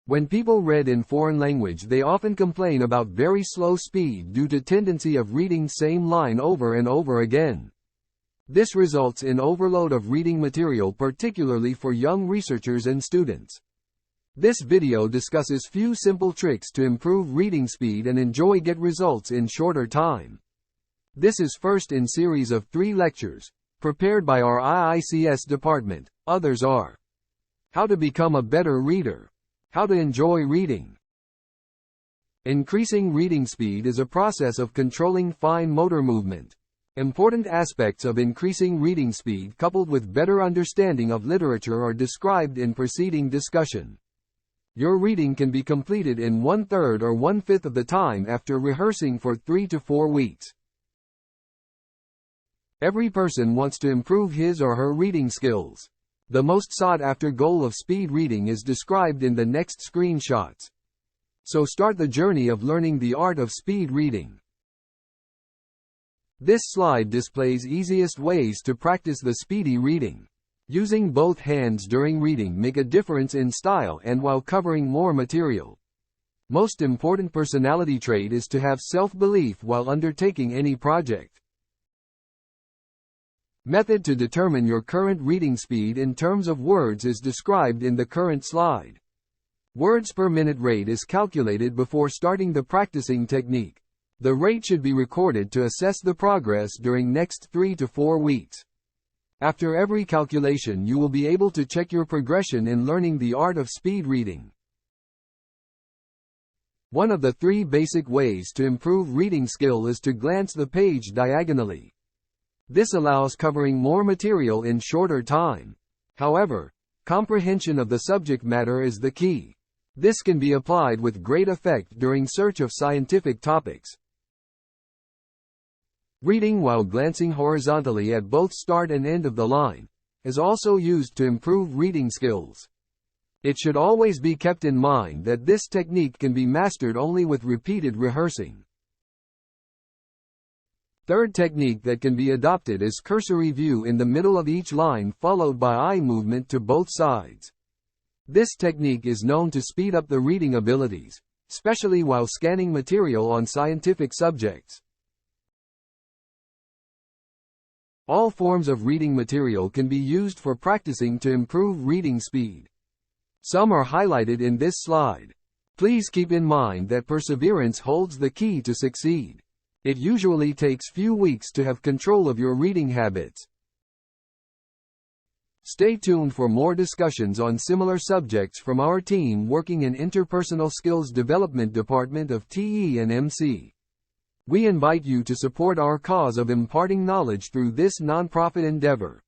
When people read in foreign language, they often complain about very slow speed due to tendency of reading same line over and over again. This results in overload of reading material, particularly for young researchers and students. This video discusses few simple tricks to improve reading speed and get results in shorter time. This is first in series of 3 lectures, prepared by our IICS department. Others are: how to become a better reader, how to enjoy reading. Increasing reading speed is a process of controlling fine motor movement. Important aspects of increasing reading speed coupled with better understanding of literature are described in preceding discussion. Your reading can be completed in 1/3 or 1/5 of the time after rehearsing for 3 to 4 weeks. Every person wants to improve his or her reading skills. The most sought-after goal of speed reading is described in the next screenshots. So start the journey of learning the art of speed reading. This slide displays easiest ways to practice the speedy reading. Using both hands during reading make a difference in style and while covering more material. Most important personality trait is to have self-belief while undertaking any project. Method to determine your current reading speed in terms of words is described in the current slide. Words per minute rate is calculated before starting the practicing technique. The rate should be recorded to assess the progress during next 3 to 4 weeks. After every calculation, you will be able to check your progression in learning the art of speed reading. One of the 3 basic ways to improve reading skill is to glance the page diagonally. This allows covering more material in shorter time. However, comprehension of the subject matter is the key. This can be applied with great effect during search of scientific topics. Reading while glancing horizontally at both start and end of the line is also used to improve reading skills. It should always be kept in mind that this technique can be mastered only with repeated rehearsing. Third technique that can be adopted is cursory view in the middle of each line followed by eye movement to both sides. This technique is known to speed up the reading abilities, especially while scanning material on scientific subjects. All forms of reading material can be used for practicing to improve reading speed. Some are highlighted in this slide. Please keep in mind that perseverance holds the key to succeed. It usually takes few weeks to have control of your reading habits. Stay tuned for more discussions on similar subjects from our team working in Interpersonal Skills Development Department of TE&MC. We invite you to support our cause of imparting knowledge through this nonprofit endeavor.